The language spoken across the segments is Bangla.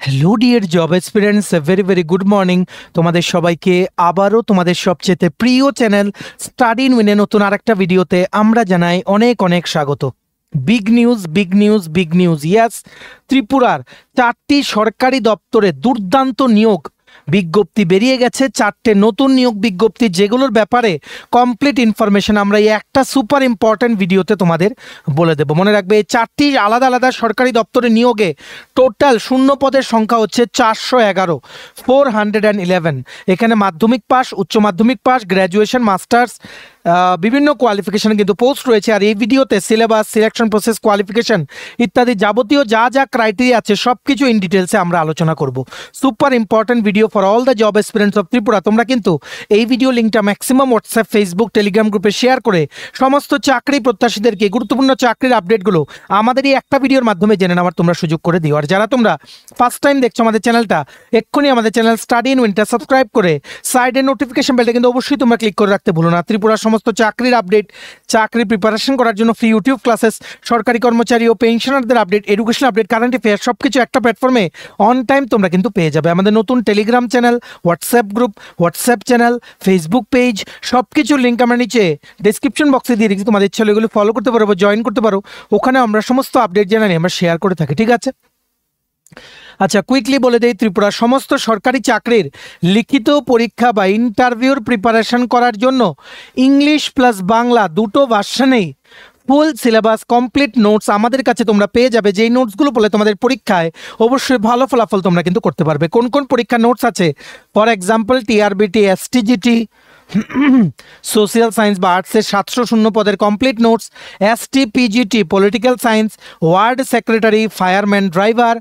Hello dear job experience, very very good morning তোমাদের সবাইকে। আবারও তোমাদের সবচেয়ে প্রিয় চ্যানেল স্টাডি ইন উইনে নতুন আরেকটা ভিডিওতে আমরা জানাই অনেক অনেক স্বাগত। Big news big news big news, yes, ত্রিপুরার 4টি সরকারি দপ্তরে দুর্দান্ত নিয়োগ বিজ্ঞপ্তি বেরিয়ে গেছে। 4টে নতুন নিয়োগ বিজ্ঞপ্তি, যেগুলোর ব্যাপারে কমপ্লিট ইনফরমেশন আমরা এই একটা সুপার ইম্পর্টেন্ট ভিডিওতে তোমাদের বলে দেবো। মনে রাখবে, এই 4টি আলাদা আলাদা সরকারি দপ্তরে নিয়োগে টোটাল শূন্য পদের সংখ্যা হচ্ছে 411। এখানে মাধ্যমিক পাস, উচ্চ মাধ্যমিক পাস, গ্র্যাজুয়েশন, মাস্টার্স, বিভিন্ন কোয়ালিফিকেশন কিন্তু পোস্ট রয়েছে। আর এই ভিডিওতে সিলেবাস, সিলেকশন প্রসেস, কোয়ালিফিকেশন ইত্যাদি যাবতীয় যা যা ক্রাইটেরিয়া আছে সব কিছু ইন ডিটেলসে আমরা আলোচনা করব। Super important video for all the job experience of Tripura. তোমরা কিন্তু এই ভিডিও লিঙ্কটা ম্যাক্সিমাম হোয়াটসঅ্যাপ, ফেসবুক, টেলিগ্রাম গ্রুপে শেয়ার করে সমস্ত চাকরি প্রত্যাশীদেরকে গুরুত্বপূর্ণ চাকরির আপডেটগুলো আমাদের এই একটা ভিডিওর মাধ্যমে জেনে নেওয়ার তোমরা সুযোগ করে দিও। আর যারা তোমরা ফার্স্ট টাইম দেখছো আমাদের চ্যানেলটা, এক্ষুনি আমাদের চ্যানেল স্টাডি ইন উইনটা সাবস্ক্রাইব করে সাইডে নোটিফিকেশন বেলটা কিন্তু অবশ্যই তোমরা ক্লিক করে রাখতে ভুলো না। ত্রিপুরার সমস্ত চাকরির আপডেট, চাকরি প্রিপারেশন করার জন্য ফ্রি ইউটিউব ক্লাসেস, সরকারি কর্মচারী ও পেনশনারদের update, education update, current affair সবকিছু একটা প্ল্যাটফর্মে অন টাইম তোমরা কিন্তু পেয়ে যাবে। আমাদের নতুন Telegram channel, WhatsApp group, WhatsApp channel, Facebook page, সব কিছুর লিঙ্ক আমরা নিচে ডিসক্রিপশন বক্সে দিয়ে রেখেছি। তোমাদের ইচ্ছা হলে এগুলো ফলো করতে পারো বা জয়েন করতে পারো। ওখানে আমরা সমস্ত আপডেট জানাই, আমরা শেয়ার করে থাকি, ঠিক আছে? আচ্ছা, কুইকলি বলে দেই, ত্রিপুরার সমস্ত সরকারি চাকরির লিখিত পরীক্ষা বা ইন্টারভিউর প্রিপারেশন করার জন্য ইংলিশ প্লাস বাংলা দুটো ভার্সনেই ফুল সিলেবাস, কমপ্লিট নোটস আমাদের কাছে তোমরা পেয়ে যাবে। যেই নোটসগুলো বলে তোমাদের পরীক্ষায় অবশ্যই ভালো ফলাফল তোমরা কিন্তু করতে পারবে। কোন কোন পরীক্ষার নোটস আছে? For example, TRBT, STGT, social science বা আর্টসের 700 পদের complete notes, STPGT, political science, ward secretary, fireman, driver,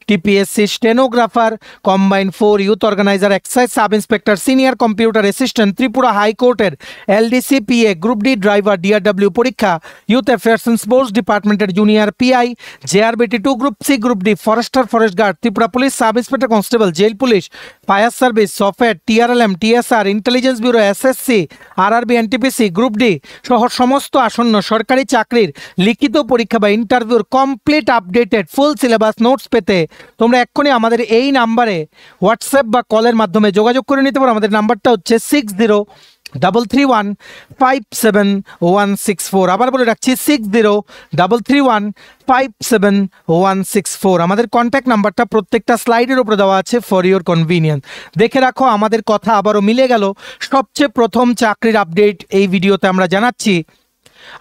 TPSC, stenographer, combine 4, youth organiser, excise sub inspector, senior computer assistant, Tripura হাইকোর্টের LDC PA, group D driver, DRW পরীক্ষা, ইউথ অ্যাফেয়ার্স অ্যান্ড স্পোর্টস ডিপার্টমেন্টের junior PI, JRBT 2, group C, group D, forester, forest guard, Tripura police sub inspector constable, jail police, fire service, software, TRLM, TSR, intelligence bureau, SSC, RRB, NTPC, group D সহ সমস্ত আসন্ন সরকারি চাকরির লিখিত পরীক্ষা বা ইন্টারভিউর complete updated full syllabus notes পেতে তোমরা এক্ষুনি আমাদের এই নাম্বারে হোয়াটসঅ্যাপ বা কলের মাধ্যমে যোগাযোগ করে নিতে পারো। আমাদের নাম্বারটা হচ্ছে 6033157164। আবার বলে রাখছি, 6033157164। আমাদের কন্ট্যাক্ট নাম্বারটা প্রত্যেকটা স্লাইডের উপরে দেওয়া আছে ফর ইউর কনভিনিয়েন্স। দেখে রাখো, আমাদের কথা আবারও মিলে গেল। সবচেয়ে প্রথম চাকরির আপডেট এই ভিডিওতে আমরা জানাচ্ছি।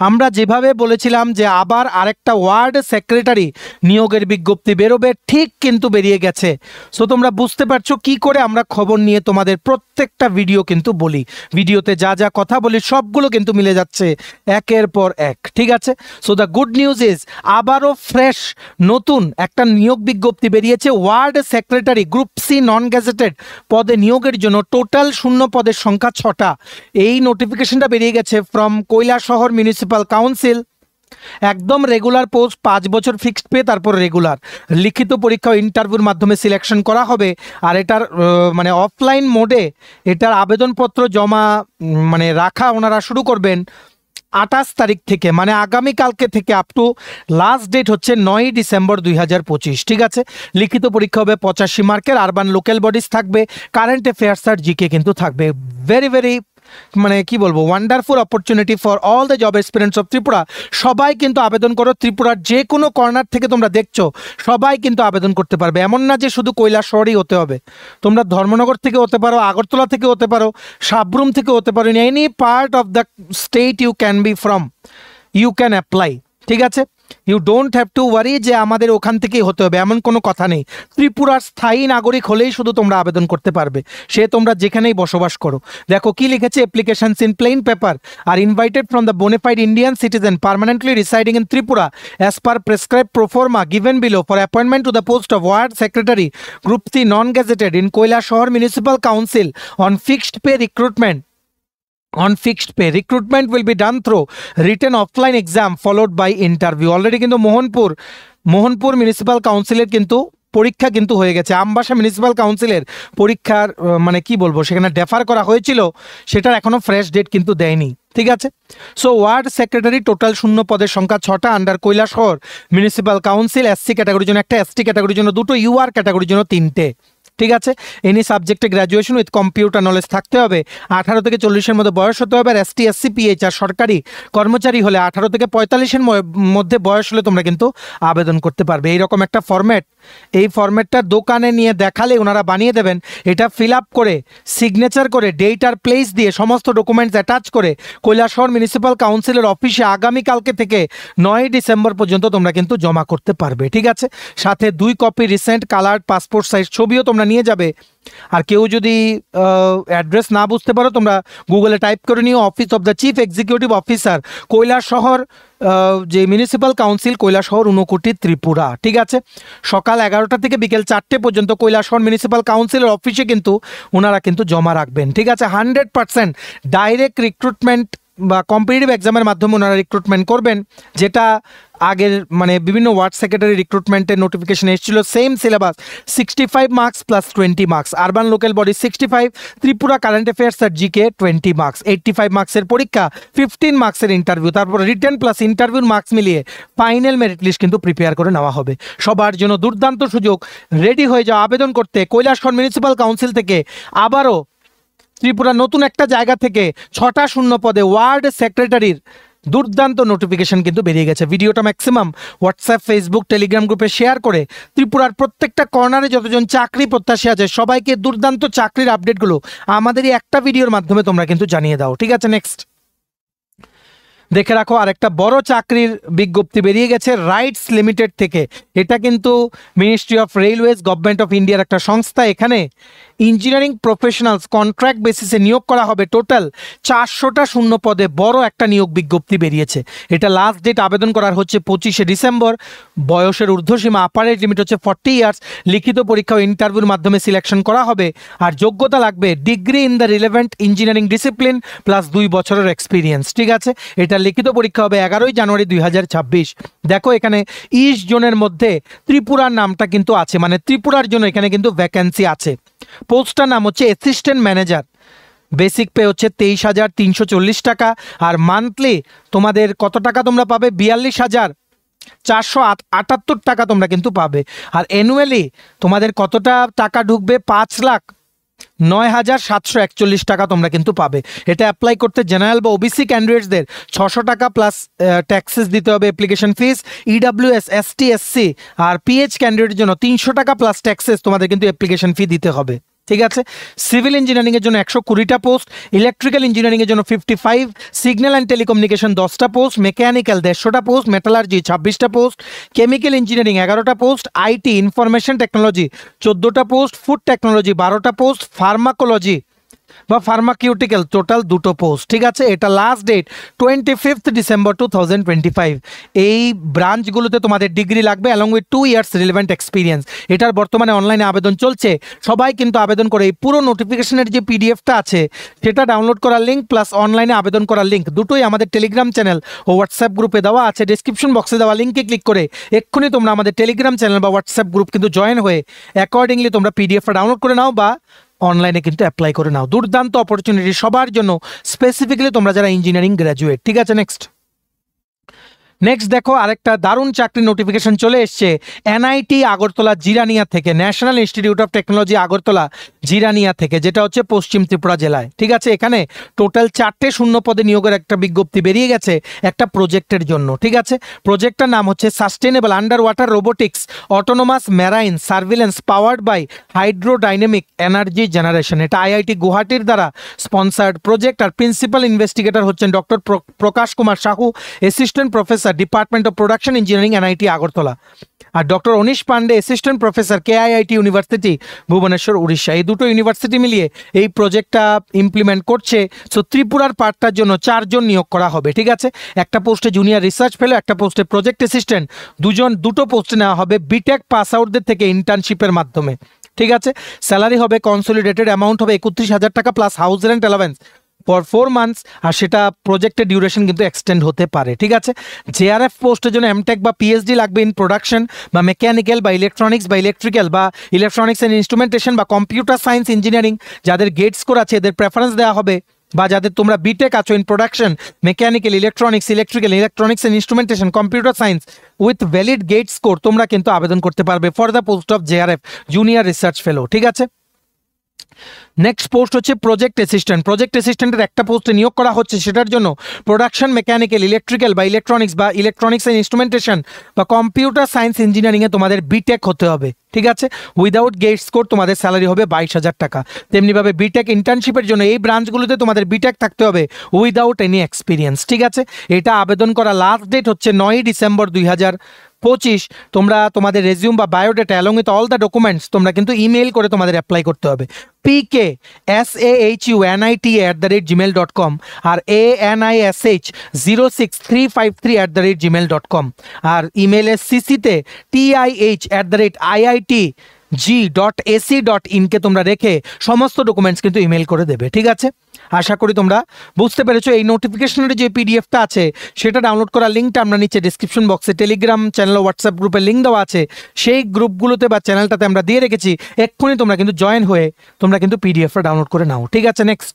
আমরা যেভাবে বলেছিলাম যে আবার আরেকটা ওয়ার্ড সেক্রেটারি নিয়োগের বিজ্ঞপ্তি বেরোবে, ঠিক কিন্তু বেরিয়ে গেছে। সো তোমরা বুঝতে পারছো কি করে আমরা খবর নিয়ে তোমাদের প্রত্যেকটা ভিডিও কিন্তু বলি। ভিডিওতে যা যা কথা বলি সবগুলো কিন্তু মিলে যাচ্ছে একের পর এক, ঠিক আছে? So the good news is, আবারও ফ্রেশ নতুন একটা নিয়োগ বিজ্ঞপ্তি বেরিয়েছে। Ward secretary group C non gazetted পদে নিয়োগের জন্য টোটাল শূন্য পদের সংখ্যা 6টা। এই নোটিফিকেশনটা বেরিয়ে গেছে ফ্রম কৈলাসহর মিউনিসিপাল কাউন্সিল। একদম রেগুলার পোস্ট, 5 বছর ফিক্সড পে, তারপর রেগুলার লিখিত পরীক্ষা ও ইন্টারভিউর মাধ্যমে সিলেকশন করা হবে। আর এটার মানে অফলাইন মোডে এটার আবেদনপত্র জমা রাখা ওনারা শুরু করবেন 28 তারিখ থেকে, মানে আগামীকালকে থেকে। আপ টু লাস্ট ডেট হচ্ছে 9 ডিসেম্বর 2025, ঠিক আছে? লিখিত পরীক্ষা হবে 85 মার্কের। আরবান লোকাল বডিজ থাকবে, কারেন্ট অ্যাফেয়ার্স আর জিকে কিন্তু থাকবে। ভেরি ভেরি কি বলবো, wonderful opportunity for all the job experience of Tripura. সবাই কিন্তু আবেদন করো। ত্রিপুরার যে কোনো কর্নার থেকে তোমরা দেখছো, সবাই কিন্তু আবেদন করতে পারবে। এমন না যে শুধু কৈলাসহরই হতে হবে, তোমরা ধর্মনগর থেকে হতে পারো, আগরতলা থেকে হতে পারো, সাবরুম থেকে হতে পারো। Any part of the state you can be from, you can apply, ঠিক আছে? You don't have to worry যে আমাদের ওখান থেকেই হতে হবে, এমন কোনো কথা নেই। ত্রিপুরার স্থায়ী নাগরিক হলেই শুধু তোমরা আবেদন করতে পারবে, সে তোমরা যেখানেই বসবাস করো। দেখো কি লিখেছে, অ্যাপ্লিকেশনস ইন প্লেন পেপার আর invited from the bonafide Indian citizen permanently residing in Tripura as per prescribe proforma given below for appointment to the post of ward secretary group C non gazetted in Kailashahar municipal council on fixed pay recruitment. On fixed pay, recruitment will be done through written offline exam followed by interview. Already কিন্তু মোহনপুর মিউনিসিপাল কাউন্সিলের কিন্তু পরীক্ষা কিন্তু হয়ে গেছে। আমবাসা মিউনিসিপ্যাল কাউন্সিলের পরীক্ষার মানে কি বলবো, সেখানে ডেফার করা হয়েছিল, সেটার এখনো ফ্রেশ ডেট কিন্তু দেয়নি। ঠিক আছে, সো ওয়ার্ড সেক্রেটারি টোটাল শূন্য পদের সংখ্যা 6টা under Kailashahar municipal council. SC ক্যাটাগরির জন্য একটা, এসটি ক্যাটাগরির জন্য 2টো, ইউআর ক্যাটাগরির জন্য 3টে। ঠিক আছে, এনি সাবজেক্টে গ্র্যাজুয়েশন উইথ কম্পিউটার নলেজ থাকতে হবে, 18 থেকে 40-এর মধ্যে বয়স হতে হবে। আর এসটি, এসসি, পিএইচ আর সরকারি কর্মচারী হলে 18 থেকে 45-এর মধ্যে বয়স হলে তোমরা কিন্তু আবেদন করতে পারবে। এইরকম একটা ফরম্যাট, এই ফরম্যাটটা দোকানে নিয়ে দেখালে ওনারা বানিয়ে দেবেন। এটা ফিল আপ করে সিগনেচার করে ডেট আর প্লেস দিয়ে সমস্ত ডকুমেন্টস অ্যাটাচ করে কৈলাসহর মিউনিসিপ্যাল কাউন্সিলের অফিসে আগামীকালকে থেকে 9 ডিসেম্বর পর্যন্ত তোমরা কিন্তু জমা করতে পারবে। ঠিক আছে, সাথে 2 copy recent coloured passport size ছবিও তোমরা নিয়ে যাবে। আর কেউ যদি অ্যাড্রেস না বুঝতে পারো, তোমরা গুগলে টাইপ করে নিও office of the chief executive officer Kailashahar, যে মিউনিসিপ্যাল কাউন্সিল কৈলাসহর, ঊনকোটি, ত্রিপুরা। ঠিক আছে, সকাল 11টা থেকে বিকেল 4টে পর্যন্ত কৈলাসহর মিউনিসিপ্যাল কাউন্সিলের অফিসে কিন্তু ওনারা কিন্তু জমা রাখবেন। ঠিক আছে, 100% ডাইরেক্ট রিক্রুটমেন্ট বা কম্পিটিটিভ এক্সামের মাধ্যমে ওনারা রিক্রুটমেন্ট করবেন, যেটা আগের মানে বিভিন্ন ওয়ার্ড সেক্রেটারি রিক্রুটমেন্টের নোটিফিকেশন এসেছিল। Same syllabus, 65 marks plus 20 marks, urban local body 65, Tripura current affairs আর জিকে 20 মার্কস, 85 মার্কসের পরীক্ষা, 15 মার্কসের ইন্টারভিউ, তারপর রিটেন প্লাস ইন্টারভিউর মার্কস মিলিয়ে ফাইনাল মেরিট লিস্ট কিন্তু প্রিপেয়ার করে নেওয়া হবে। সবার জন্য দুর্দান্ত সুযোগ, রেডি হয়ে যাও আবেদন করতে। কৈলাসহর মিউনিসিপ্যাল কাউন্সিল থেকে আবারও ত্রিপুরা নতুন একটা জায়গা থেকে 6টা শূন্য পদে ওয়ার্ড সেক্রেটারির দুর্দান্ত নোটিফিকেশন কিন্তু বেরিয়ে গেছে। ভিডিওটা ম্যাক্সিমাম হোয়াটসঅ্যাপ, ফেসবুক, টেলিগ্রাম গ্রুপে শেয়ার করে ত্রিপুরার প্রত্যেকটা কর্নারে যতজন চাকরি প্রত্যাশী আছে সবাইকে দুর্দান্ত চাকরির আপডেটগুলো আমাদের এই একটা ভিডিওর মাধ্যমে তোমরা কিন্তু জানিয়ে দাও। ঠিক আছে, নেক্সট দেখে রাখো, আরেকটা বড় চাকরির বিজ্ঞপ্তি বেরিয়ে গেছে রাইটস লিমিটেড থেকে। এটা কিন্তু ministry of railways, government of ইন্ডিয়ার একটা সংস্থা। এখানে ইঞ্জিনিয়ারিং প্রফেশনালস কন্ট্রাক্ট বেসিসে নিয়োগ করা হবে। টোটাল 400টা শূন্য পদে বড় একটা নিয়োগ বিজ্ঞপ্তি বেরিয়েছে। এটা লাস্ট ডেট আবেদন করার হচ্ছে 25শে ডিসেম্বর। বয়সের ঊর্ধ্বসীমা আপার এজ লিমিট হচ্ছে 40 ইয়ার্স। লিখিত পরীক্ষা ও ইন্টারভিউর মাধ্যমে সিলেকশন করা হবে। আর যোগ্যতা লাগবে degree in the relevant engineering discipline plus 2 বছরের এক্সপিরিয়েন্স। ঠিক আছে, এটা লিখিত পরীক্ষা হবে 11 জানুয়ারি 2026। দেখো এখানে ইস্ট জোনের মধ্যে ত্রিপুরার নামটা কিন্তু আছে, মানে ত্রিপুরার জন্য এখানে কিন্তু ভ্যাকেন্সি আছে। পোস্টটার নাম হচ্ছে অ্যাসিস্ট্যান্ট ম্যানেজার। বেসিক পে হচ্ছে 23,340 টাকা। আর মান্থলি তোমাদের কত টাকা তোমরা পাবে? 42,478 টাকা তোমরা কিন্তু পাবে। আর অ্যানুয়ালি তোমাদের কতটা টাকা ঢুকবে? 5,09,741 টাকা তোমরা কিন্তু পাবে। এটা অ্যাপ্লাই করতে জেনারেল বা ওবিসি ক্যান্ডিডেটসদের 600 টাকা প্লাস ট্যাক্সেস দিতে হবে, application fees. EWS, ST, SC আর পিএইচ ক্যান্ডিডেটের জন্য 300 টাকা প্লাস ট্যাক্সেস তোমাদের কিন্তু অ্যাপ্লিকেশন ফি দিতে হবে। ঠিক আছে, সিভিল ইঞ্জিনিয়ারিংয়ের জন্য 120টা পোস্ট, ইলেকট্রিক্যাল ইঞ্জিনিয়ারিংয়ের জন্য 55, সিগন্যাল অ্যান্ড টেলিকমিউনিকেশন 10টা পোস্ট, মেকানিক্যাল 150টা পোস্ট, মেটালার্জি 26টা পোস্ট, কেমিক্যাল ইঞ্জিনিয়ারিং 11টা পোস্ট, আইটি ইনফরমেশন টেকনোলজি 14টা পোস্ট, ফুড টেকনোলজি 12টা পোস্ট, ফার্মাকোলজি বা ফার্মাকিউটিক্যাল টোটাল 2টো পোস্ট। ঠিক আছে, এটা লাস্ট ডেট 25 ডিসেম্বর 2025। এই ব্রাঞ্চগুলোতে তোমাদের ডিগ্রি লাগবে along with 2 years relevant experience. এটার বর্তমানে অনলাইনে আবেদন চলছে। সবাই কিন্তু আবেদন করে এই পুরো নোটিফিকেশনের যে পিডিএফটা আছে সেটা ডাউনলোড করার লিঙ্ক প্লাস অনলাইনে আবেদন করার লিঙ্ক দুটোই আমাদের টেলিগ্রাম চ্যানেল ও হোয়াটসঅ্যাপ গ্রুপে দেওয়া আছে। ডেসক্রিপশন বক্সে দেওয়া লিঙ্কে ক্লিক করে এক্ষুনি তোমরা আমাদের টেলিগ্রাম চ্যানেল বা হোয়াটসঅ্যাপ গ্রুপ কিন্তু জয়েন হয়ে অ্যাকর্ডিংলি তোমরা পিডিএফটা ডাউনলোড করে নাও বা অনলাইনে কিন্তু অ্যাপ্লাই করে নাও। দুর্দান্ত অপরচুনিটি সবার জন্য, স্পেসিফিক্যালি তোমরা যারা ইঞ্জিনিয়ারিং গ্র্যাজুয়েট। ঠিক আছে, নেক্সট দেখো আরেকটা দারুণ চাকরি নোটিফিকেশন চলে এসছে এনআইটি আগরতলা জিরানিয়া থেকে, national institute of technology Agartala Jirania থেকে, যেটা হচ্ছে পশ্চিম ত্রিপুরা জেলায়। ঠিক আছে, এখানে টোটাল 4টে শূন্য পদে নিয়োগের একটা বিজ্ঞপ্তি বেরিয়ে গেছে একটা প্রজেক্টের জন্য। ঠিক আছে, প্রজেক্টটার নাম হচ্ছে sustainable under water robotics autonomous marine surveillance powered by hydrodynamic energy generation. এটা আইআইটি গুয়াহাটির দ্বারা স্পন্সার্ড প্রজেক্ট। আর প্রিন্সিপাল ইনভেস্টিগেটর হচ্ছেন doctor Prakash Kumar Sahu, assistant professor department of production engineering NIT Agartala. আর doctor Anish Pandey, assistant professor KIIT university Bhubaneswar, Orissa. এই দুটো ইউনিভার্সিটি মিলিয়ে এই প্রজেক্টটা ইমপ্লিমেন্ট করছে। সো ত্রিপুরার পার্টটার জন্য 4 জন নিয়োগ করা হবে। ঠিক আছে, একটা পোস্টে জুনিয়র রিসার্চ ফেলো, একটা পোস্টে প্রজেক্ট অ্যাসিস্ট্যান্ট, দুটো পোস্টে নেওয়া হবে বিটেক পাস আউটদের থেকে ইন্টার্নশিপের মাধ্যমে। ঠিক আছে, স্যালারি হবে কনসলিডেটেড অ্যামাউন্ট হবে 31,000 টাকা plus house rent allowance for 4 months, আর সেটা প্রজেক্টের ডিউরেশন কিন্তু এক্সটেন্ড হতে পারে। ঠিক আছে, জেআরএফ পোস্টের জন্য এমটেক বা পিএইচডি লাগবে ইন প্রোডাকশন বা মেকানিক্যাল বা ইলেকট্রনিক্স বা ইলেকট্রিক্যাল বা ইলেকট্রনিক্স অ্যান্ড ইনস্ট্রুমেন্টেশন বা কম্পিউটার সায়েন্স ইঞ্জিনিয়ারিং, যাদের গেট স্কোর আছে এদের প্রেফারেন্স দেওয়া হবে, বা যাদের তোমরা বিটেক আছো in production mechanical electronics electrical electronics and instrumentation computer science with valid GATE score, তোমরা কিন্তু আবেদন করতে পারবে for the post of JRF junior research fellow. ঠিক আছে, নেক্সট পোস্ট হচ্ছে প্রজেক্ট অ্যাসিস্ট্যান্ট। প্রজেক্ট অ্যাসিস্ট্যান্টের একটা পোস্টে নিয়োগ করা হচ্ছে, সেটার জন্য প্রোডাকশন মেকানিক্যাল ইলেকট্রিক্যাল বা ইলেকট্রনিক্স অ্যান্ড ইনস্ট্রুমেন্টেশন বা কম্পিউটার সায়েন্স ইঞ্জিনিয়ারিংয়ে তোমাদের বিটেক হতে হবে। ঠিক আছে, উইদাউট গেট স্কোর তোমাদের স্যালারি হবে 22,000 টাকা। তেমনিভাবে বিটেক ইন্টার্নশিপের জন্য এই ব্রাঞ্চগুলোতে তোমাদের বিটেক থাকতে হবে উইদাউট এনি এক্সপিরিয়েন্স। ঠিক আছে, এটা আবেদন করা লাস্ট ডেট হচ্ছে 9 ডিসেম্বর 2025। তোমরা তোমাদের রেজিউম বা biodata along with all the documents তোমরা কিন্তু ইমেল করে তোমাদের অ্যাপ্লাই করতে হবে pksahunit@gmail.com আর anish06353@gmail.com, আর ইমেলের সিসিতে tih@iit.g.ac.in কে তোমরা রেখে সমস্ত ডকুমেন্টস কিন্তু ইমেল করে দেবে। ঠিক আছে, আশা করি তোমরা বুঝতে পেরেছো। এই নোটিফিকেশনের যে পিডিএফটা আছে সেটা ডাউনলোড করার লিঙ্কটা আমরা নিচে ডিসক্রিপশন বক্সে টেলিগ্রাম চ্যানেল ও হোয়াটসঅ্যাপ গ্রুপের লিঙ্ক দেওয়া আছে, সেই গ্রুপগুলোতে বা চ্যানেলটাতে আমরা দিয়ে রেখেছি। এক্ষুনি তোমরা কিন্তু জয়েন হয়ে তোমরা কিন্তু পিডিএফটা ডাউনলোড করে নাও। ঠিক আছে, নেক্সট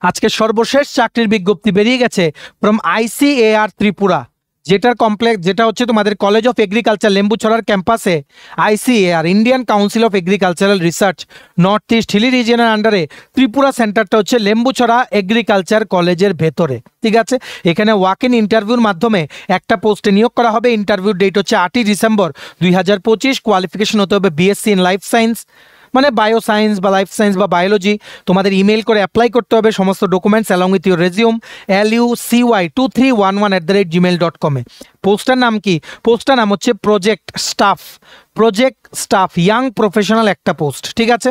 আজকে সর্বশেষ চাকরির বিজ্ঞপ্তি বেরিয়ে গেছে ফ্রম ICAR ত্রিপুরা, যেটা হচ্ছে তোমাদের কলেজ অফ এগ্রিকালচার লেম্বুছড়ার ক্যাম্পাসে ICAR Indian council of agricultural research north east hilly রিজিয়নের আন্ডারে ত্রিপুরা সেন্টারটা হচ্ছে লেম্বুছড়া এগ্রিকালচার কলেজের ভেতরে। ঠিক আছে, এখানে ওয়াক ইন ইন্টারভিউর মাধ্যমে একটা পোস্টে নিয়োগ করা হবে। ইন্টারভিউ ডেট হচ্ছে 8ই ডিসেম্বর 2025। কোয়ালিফিকেশন হতে হবে BSc ইন লাইফ সায়েন্স, মানে বায়ো সায়েন্স বা লাইফ সায়েন্স বা বায়োলজি। তোমাদের ইমেল করে অ্যাপ্লাই করতে হবে সমস্ত documents along with your resume lucy2311@gmail.com A. Poster নাম কি? পোস্টার নাম হচ্ছে প্রজেক্ট স্টাফ ইয়াং প্রফেশনাল একটা পোস্ট। ঠিক আছে,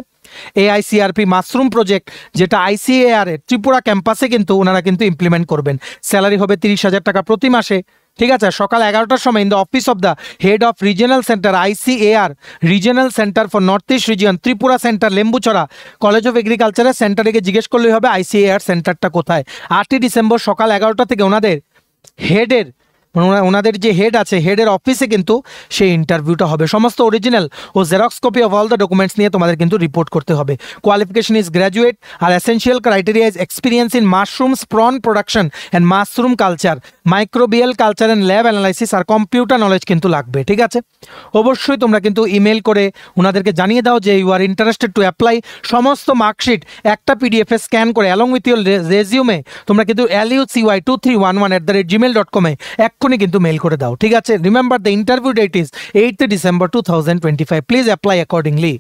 AICRP মাশরুম প্রজেক্ট, যেটা ICAR এর ত্রিপুরা ক্যাম্পাসে কিন্তু ওনারা কিন্তু ইমপ্লিমেন্ট করবেন। স্যালারি হবে 30,000 টাকা প্রতি মাসে। ঠিক আছে, সকাল 11টার সময় in the office of the head of regional centre ICAR regional centre for north east region Tripura centre Lembucherra college of এগ্রিকালচারের সেন্টারে গিয়ে জিজ্ঞেস করলেই হবে ICAR সেন্টারটা কোথায়। 8ই ডিসেম্বর সকাল 11টা থেকে ওনাদের যে হেড আছে হেডের অফিসে কিন্তু সেই ইন্টারভিউটা হবে। সমস্ত অরিজিনাল ও xerox copy of all the documents নিয়ে তোমাদের কিন্তু রিপোর্ট করতে হবে। কোয়ালিফিকেশন ইজ গ্র্যাজুয়েট আর essential criteria is experience in mushrooms prawn production and mushroom culture, microbial culture and lab analysis আর কম্পিউটার নলেজ কিন্তু লাগবে। ঠিক আছে, অবশ্যই তোমরা কিন্তু ইমেল করে ওনাদেরকে জানিয়ে দাও যে you are interested to apply. সমস্ত মার্কশিট একটা পিডিএফে স্ক্যান করে অ্যালং উইথ ইউর রেজিউমে তোমরা কিন্তু lucy2311@gmail.com এ এক্ষুনি কিন্তু মেল করে দাও। ঠিক আছে, remember the interview date is 8th December 2025। Please apply accordingly.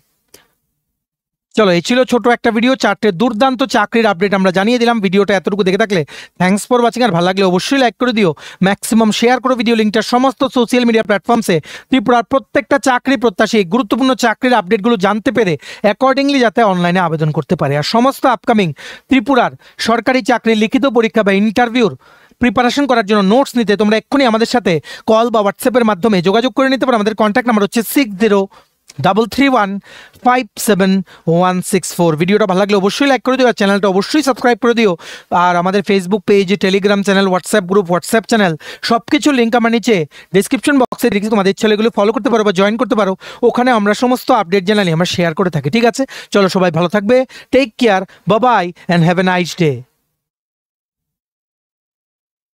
চলো, এই ছিল ছোট একটা ভিডিও, 4টে দুর্দান্ত চাকরির আপডেট আমরা জানিয়ে দিলাম। ভিডিওটা এতটুকু দেখে থাকলে থ্যাঙ্কস ফর ওয়াচিং, আর ভালো লাগলে অবশ্যই লাইক করে দিও, ম্যাক্সিমাম শেয়ার করো ভিডিও লিঙ্কটা সমস্ত সোশ্যাল মিডিয়া প্ল্যাটফর্মসে। ত্রিপুরার প্রত্যেকটা চাকরি প্রত্যাশী গুরুত্বপূর্ণ চাকরির আপডেটগুলো জানতে পেরে অ্যাকর্ডিংলি যাতে অনলাইনে আবেদন করতে পারে। আর সমস্ত আপকামিং ত্রিপুরার সরকারি চাকরির লিখিত পরীক্ষা বা ইন্টারভিউর প্রিপারেশন করার জন্য নোটস নিতে তোমরা এক্ষুনি আমাদের সাথে কল বা হোয়াটসঅ্যাপের মাধ্যমে যোগাযোগ করে নিতে পারো। আমাদের কন্ট্যাক্ট নাম্বার হচ্ছে 6033157164। ভিডিওটা ভালো লাগলে অবশ্যই লাইক করে দিও, আর চ্যানেলটা অবশ্যই সাবস্ক্রাইব করে দিও। আর আমাদের Facebook page, Telegram channel, WhatsApp group, WhatsApp channel সব কিছুর লিঙ্ক আমার নিচে ডিসক্রিপশন বক্সে রেখেছি। তোমাদের ছেলেগুলো ফলো করতে পারো বা জয়েন করতে পারো, ওখানে আমরা সমস্ত আপডেট জানালি আমরা শেয়ার করে থাকি। ঠিক আছে, চলো সবাই ভালো থাকবে, take care, bye bye and have a nice day.